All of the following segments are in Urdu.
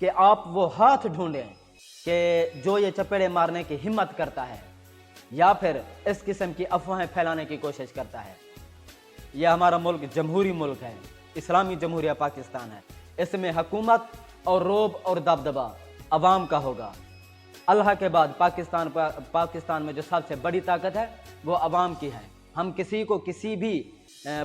کہ آپ وہ ہاتھ ڈھونڈیں کہ جو یہ چپیڑے مارنے کی ہمت کرتا ہے یا پھر اس قسم کی افواہیں پھیلانے کی کوشش کرتا ہے۔ یہ ہمارا ملک جمہوری ملک ہے، اسلامی جمہوریہ پاکستان ہے، اس میں حکومت اور روب اور دبدبہ عوام کا ہوگا۔ اللہ کے بعد پاکستان میں جو سب سے بڑی طاقت ہے وہ عوام کی ہے۔ ہم کسی کو کسی بھی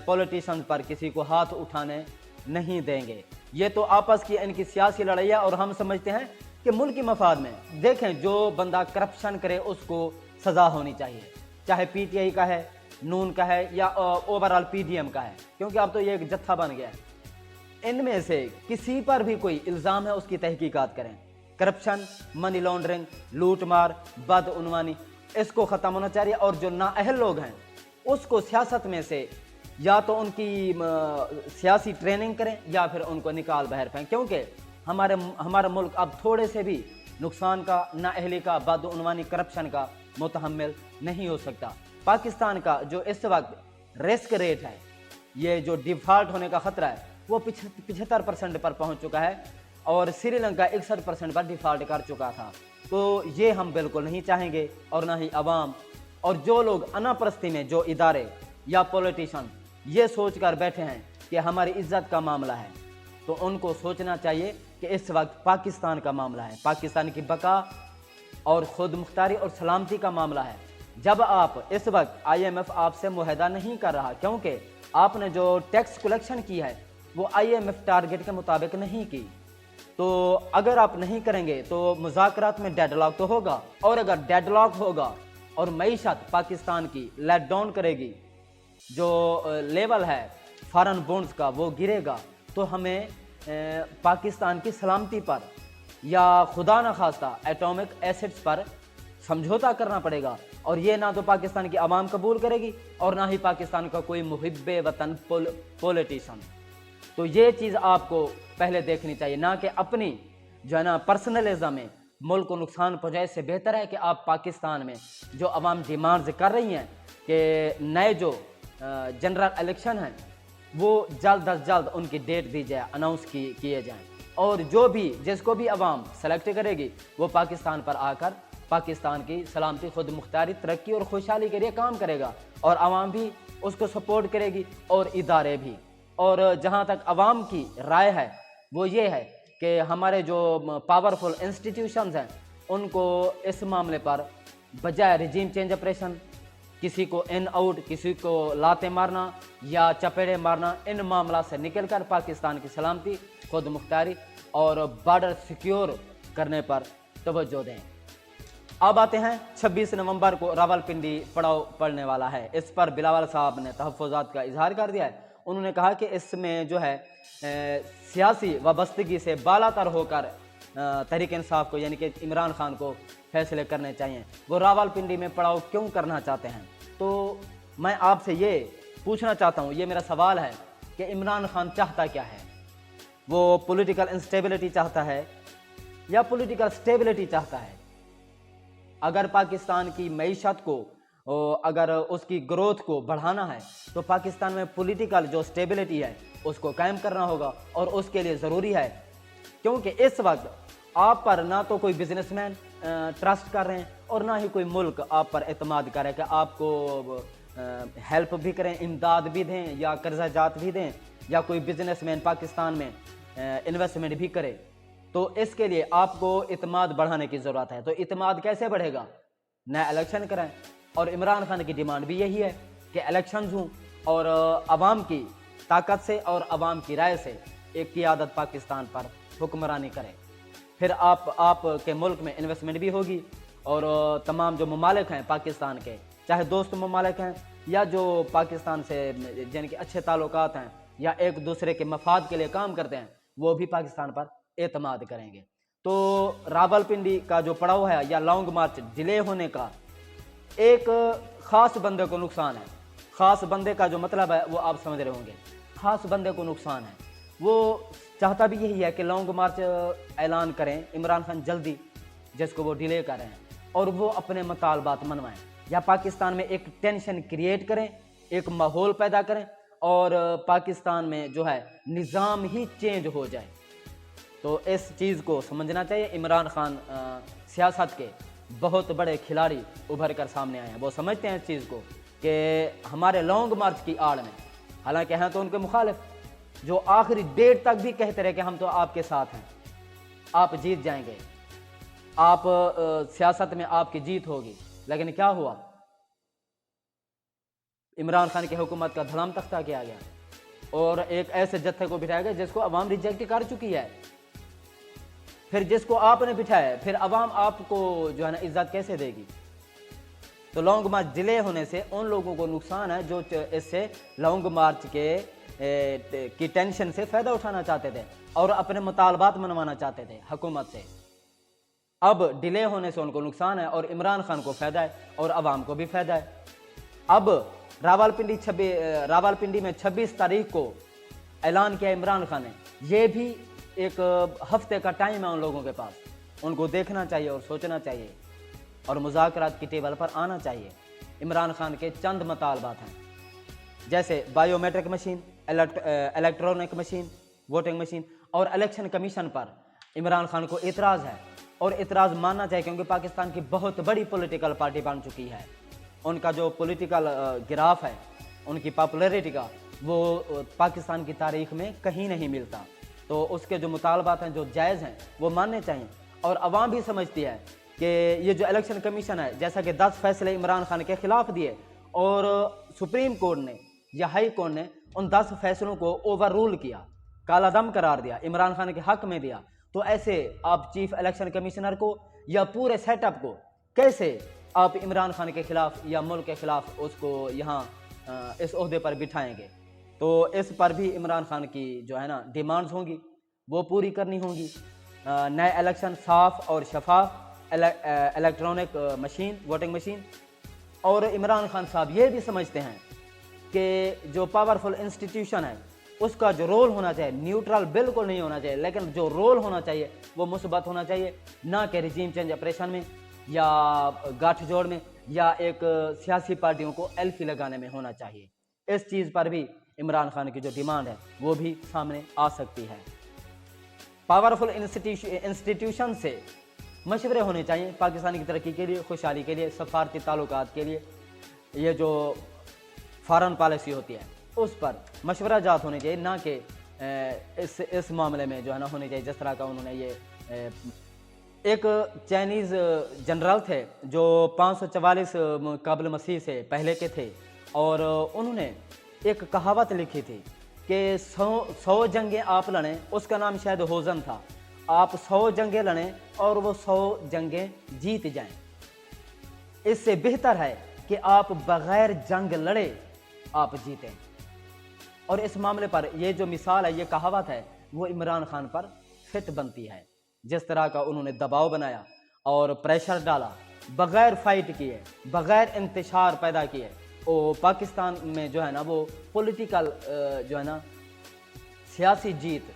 پولیٹیشن پر کسی کو ہاتھ اٹھانے نہیں دیں گے۔ یہ تو آپس کی ان کی سیاسی لڑائی ہے اور ہم سمجھتے ہیں کہ ملکی مفاد میں دیکھیں جو بندہ کرپشن کرے اس کو سزا ہونی چاہیے، چاہے پی ٹی آئی کا ہے، نون کا ہے یا اوورال پی ڈی ایم کا ہے، کیونکہ اب تو یہ ایک جتھا بن گیا ہے۔ ان میں سے کسی پر بھی کوئی الزام ہے اس کی تحقیقات کریں۔ کرپشن، منی لانڈرنگ، لوٹ مار، بدعنوانی، اس کو ختم ہونا چاہیے، اور جو نااہل لوگ ہیں اس کو سیاست میں سے یا تو ان کی سیاسی ٹریننگ کریں یا پھر ان کو نکال بہر پھینک، کیونکہ ہمارا ملک اب تھوڑے سے بھی نقصان کا، نااہلی کا، بدعنوانی، کرپشن کا متحمل نہیں ہو سکتا۔ پاکستان کا جو اس وقت رسک ریٹ ہے، یہ جو ڈیفالٹ ہونے کا خطرہ ہے، وہ 75% پر پہنچ چکا ہے، اور سری لنکا 61% پر ڈیفالٹ کر چکا تھا۔ تو یہ ہم بالکل نہیں چاہیں گے، اور نہ ہی عوام، اور جو لوگ انا پرستی میں جو ادارے یا پولیٹیشن یہ سوچ کر بیٹھے ہیں کہ ہماری عزت کا معاملہ ہے، تو ان کو سوچنا چاہیے کہ اس وقت پاکستان کا معاملہ ہے، پاکستان کی بقا اور خود مختاری اور سلامتی کا معاملہ ہے۔ جب آپ اس وقت آئی ایم ایف آپ سے معاہدہ نہیں کر رہا، کیونکہ آپ نے جو ٹیکس کلیکشن کی ہے وہ آئی ایم ایف ٹارگٹ کے مطابق نہیں کی، تو اگر آپ نہیں کریں گے تو مذاکرات میں ڈیڈ لاک تو ہوگا، اور اگر ڈیڈ لاک ہوگا اور معیشت پاکستان کی لیٹ ڈاؤن کرے گی، جو لیول ہے فارن بونڈز کا وہ گرے گا، تو ہمیں پاکستان کی سلامتی پر یا خدا نہ خواستہ ایٹامک ایسڈز پر سمجھوتا کرنا پڑے گا، اور یہ نہ تو پاکستان کی عوام قبول کرے گی اور نہ ہی پاکستان کا کوئی محب وطن پولیٹیشن۔ تو یہ چیز آپ کو پہلے دیکھنی چاہیے، نہ کہ اپنی جو ہے نا پرسنلزم میں ملک کو نقصان پہنچائے۔ سے بہتر ہے کہ آپ پاکستان میں جو عوام ڈیمانڈز کر رہی ہیں کہ نئے جو جنرل الیکشن ہیں وہ جلد از جلد ان کی ڈیٹ دی جائے، اناؤنس کیے جائیں، اور جو بھی جس کو بھی عوام سلیکٹ کرے گی وہ پاکستان پر آ کر پاکستان کی سلامتی، خود مختاری، ترقی اور خوشحالی کے لیے کام کرے گا، اور عوام بھی اس کو سپورٹ کرے گی اور ادارے بھی۔ اور جہاں تک عوام کی رائے ہے وہ یہ ہے کہ ہمارے جو پاورفل انسٹیٹیوشنز ہیں ان کو اس معاملے پر بجائے رجیم چینج آپریشن، کسی کو ان آؤٹ، کسی کو لاتے مارنا یا چپیڑے مارنا، ان معاملات سے نکل کر پاکستان کی سلامتی، خود مختاری اور بارڈر سیکیور کرنے پر توجہ دیں۔ اب آتے ہیں 26 نومبر کو راولپنڈی پڑاؤ پڑنے والا ہے، اس پر بلاول صاحب نے تحفظات کا اظہار کر دیا ہے۔ انہوں نے کہا کہ اس میں جو ہے سیاسی وابستگی سے بالا تر ہو کر تحریک انصاف کو، یعنی کہ عمران خان کو فیصلے کرنے چاہیے۔ وہ راولپنڈی میں پڑاؤ کیوں کرنا چاہتے ہیں؟ تو میں آپ سے یہ پوچھنا چاہتا ہوں، یہ میرا سوال ہے کہ عمران خان چاہتا کیا ہے؟ وہ پولیٹیکل انسٹیبلٹی چاہتا ہے یا پولیٹیکل سٹیبلٹی چاہتا ہے؟ اگر پاکستان کی معیشت کو، اگر اس کی گروتھ کو بڑھانا ہے تو پاکستان میں پولیٹیکل جو سٹیبلٹی ہے اس کو قائم کرنا ہوگا، اور اس کے لیے ضروری ہے، کیونکہ اس وقت آپ پر نہ تو کوئی بزنس مین ٹرسٹ کر رہے ہیں اور نہ ہی کوئی ملک آپ پر اعتماد کرے کہ آپ کو ہیلپ بھی کریں، امداد بھی دیں یا قرضہ جات بھی دیں، یا کوئی بزنس مین پاکستان میں انویسٹمنٹ بھی کرے۔ تو اس کے لیے آپ کو اعتماد بڑھانے کی ضرورت ہے۔ تو اعتماد کیسے بڑھے گا؟ نئے الیکشن کریں، اور عمران خان کی ڈیمانڈ بھی یہی ہے کہ الیکشنز ہوں اور عوام کی طاقت سے اور عوام کی رائے سے ایک قیادت پاکستان پر حکمرانی کرے، پھر آپ کے ملک میں انویسٹمنٹ بھی ہوگی، اور تمام جو ممالک ہیں پاکستان کے، چاہے دوست ممالک ہیں یا جو پاکستان سے جن کے اچھے تعلقات ہیں یا ایک دوسرے کے مفاد کے لیے کام کرتے ہیں، وہ بھی پاکستان پر اعتماد کریں گے۔ تو راولپنڈی کا جو پڑاؤ ہے یا لانگ مارچ ڈیلے ہونے کا ایک خاص بندے کو نقصان ہے۔ خاص بندے کا جو مطلب ہے وہ آپ سمجھ رہے ہوں گے، خاص بندے کو نقصان ہے۔ وہ چاہتا بھی یہی ہے کہ لانگ مارچ اعلان کریں عمران خان جلدی، جس کو وہ ڈیلے کر رہے ہیں، اور وہ اپنے مطالبات منوائیں، یا پاکستان میں ایک ٹینشن کریٹ کریں، ایک ماحول پیدا کریں، اور پاکستان میں جو ہے نظام ہی چینج ہو جائے۔ تو اس چیز کو سمجھنا چاہیے. عمران خان سیاست کے بہت بڑے کھلاڑی ابھر کر سامنے آئے ہیں. وہ سمجھتے ہیں اس چیز کو کہ ہمارے لانگ مارچ کی آڑ میں، حالانکہ ہیں تو ان کے مخالف جو آخری ڈیٹ تک بھی کہتے رہے کہ ہم تو آپ کے ساتھ ہیں، آپ جیت جائیں گے، آپ سیاست میں آپ کی جیت ہوگی. لیکن کیا ہوا؟ عمران خان کی حکومت کا دھڑام تختہ کیا گیا اور ایک ایسے جتھے کو بٹھایا گیا جس کو عوام ریجیکٹ کر چکی ہے. پھر جس کو آپ نے بٹھایا ہے، پھر عوام آپ کو جو ہے نا عزت کیسے دے گی؟ تو لانگ مارچ ڈیلے ہونے سے ان لوگوں کو نقصان ہے جو اس سے لانگ مارچ کی ٹینشن سے فائدہ اٹھانا چاہتے تھے اور اپنے مطالبات منوانا چاہتے تھے حکومت سے. اب ڈیلے ہونے سے ان کو نقصان ہے اور عمران خان کو فائدہ ہے اور عوام کو بھی فائدہ ہے. اب راولپنڈی میں 26 تاریخ کو اعلان کیا عمران خان نے. یہ بھی ایک ہفتے کا ٹائم ہے ان لوگوں کے پاس. ان کو دیکھنا چاہیے اور سوچنا چاہیے اور مذاکرات کی ٹیبل پر آنا چاہیے. عمران خان کے چند مطالبات ہیں جیسے biometric machine, electronic machine, voting machine اور الیکشن کمیشن پر عمران خان کو اعتراض ہے اور اعتراض ماننا چاہیے کیونکہ پاکستان کی بہت بڑی پولیٹیکل پارٹی بن چکی ہے. ان کا جو پولیٹیکل گراف ہے، ان کی پاپولیرٹی کا، وہ پاکستان کی تاریخ میں کہیں نہیں ملتا. تو اس کے جو مطالبات ہیں جو جائز ہیں وہ ماننے چاہیے. اور عوام بھی سمجھتی ہے کہ یہ جو الیکشن کمیشن ہے، جیسا کہ 10 فیصلے عمران خان کے خلاف دیے اور سپریم کورٹ نے یا ہائی کورٹ نے ان 10 فیصلوں کو اوور رول کیا، کالا دم قرار دیا، عمران خان کے حق میں دیا. تو ایسے آپ چیف الیکشن کمیشنر کو یا پورے سیٹ اپ کو کیسے آپ عمران خان کے خلاف یا ملک کے خلاف اس کو یہاں اس عہدے پر بٹھائیں گے؟ تو اس پر بھی عمران خان کی جو ہے نا ڈیمانڈز ہوں گی، وہ پوری کرنی ہوں گی. نئے الیکشن صاف اور شفاف، الیکٹرانک مشین، ووٹنگ مشین. اور عمران خان صاحب یہ بھی سمجھتے ہیں کہ جو پاورفل انسٹیٹیوشن ہے اس کا جو رول ہونا چاہیے نیوٹرل بالکل نہیں ہونا چاہیے، لیکن جو رول ہونا چاہیے وہ مثبت ہونا چاہیے، نہ کہ رجیم چینج آپریشن میں یا گٹھ جوڑ میں یا ایک سیاسی پارٹیوں کو ایلفی لگانے میں ہونا چاہیے. اس چیز پر بھی عمران خان کی جو ڈیمانڈ ہے وہ بھی سامنے آ سکتی ہے. پاورفل انسٹیٹیوشن سے مشورے ہونے چاہیے پاکستان کی ترقی کے لیے، خوشحالی کے لیے، سفارتی تعلقات کے لیے. یہ جو فارن پالیسی ہوتی ہے اس پر مشورہ جات ہونے چاہیے، نہ کہ اس معاملے میں جو ہے نا ہونے چاہیے جس طرح کا انہوں نے یہ ایک چائنیز جنرل تھے جو 544 قبل مسیح سے پہلے کے تھے اور انہوں نے ایک کہاوت لکھی تھی کہ 100 جنگیں آپ لڑیں، اس کا نام شاید ہوزن تھا. آپ 100 جنگیں لڑیں اور وہ 100 جنگیں جیت جائیں. اس سے بہتر ہے کہ آپ بغیر جنگ لڑے آپ جیتیں. اور اس معاملے پر یہ جو مثال ہے، یہ کہاوت ہے، وہ عمران خان پر فٹ بنتی ہے. جس طرح کا انہوں نے دباؤ بنایا اور پریشر ڈالا، بغیر فائٹ کیے، بغیر انتشار پیدا کیے، وہ پاکستان میں جو ہے نا وہ پولیٹیکل جو ہے نا سیاسی جیت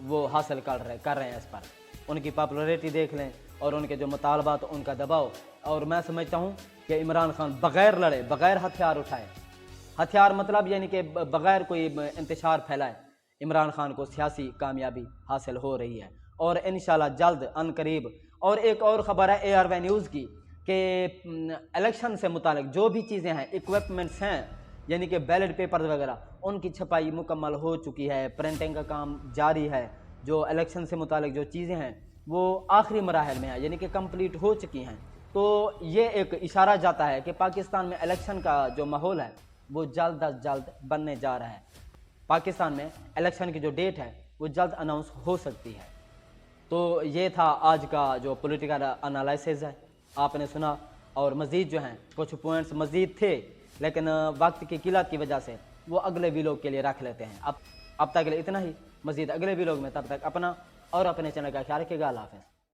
وہ حاصل کر رہے ہیں. اس پر ان کی پاپولیرٹی دیکھ لیں اور ان کے جو مطالبات، ان کا دباؤ. اور میں سمجھتا ہوں کہ عمران خان بغیر لڑے، بغیر ہتھیار اٹھائے، ہتھیار مطلب یعنی کہ بغیر کوئی انتشار پھیلائے، عمران خان کو سیاسی کامیابی حاصل ہو رہی ہے اور انشاءاللہ جلد ان قریب. اور ایک اور خبر ہے ARY نیوز کی کہ الیکشن سے متعلق جو بھی چیزیں ہیں، ایکوپمنٹس ہیں یعنی کہ بیلٹ پیپر وغیرہ، ان کی چھپائی مکمل ہو چکی ہے، پرنٹنگ کا کام جاری ہے. جو الیکشن سے متعلق جو چیزیں ہیں وہ آخری مراحل میں ہیں یعنی کہ کمپلیٹ ہو چکی ہیں. تو یہ ایک اشارہ جاتا ہے کہ پاکستان میں الیکشن کا جو ماحول ہے وہ جلد از جلد بننے جا رہا ہے. پاکستان میں الیکشن کی جو ڈیٹ ہے وہ جلد اناؤنس ہو سکتی ہے. تو یہ تھا آج کا جو پولیٹیکل انالائسز ہے، آپ نے سنا. اور مزید جو ہیں کچھ پوائنٹس مزید تھے لیکن وقت کی قلت کی وجہ سے وہ اگلے ویلوگ کے لیے رکھ لیتے ہیں. اب تک کے لیے اتنا ہی. مزید اگلے ویلوگ میں، تب تک اپنا اور اپنے چینل کا خیال رکھیے گا. اللہ حافظ.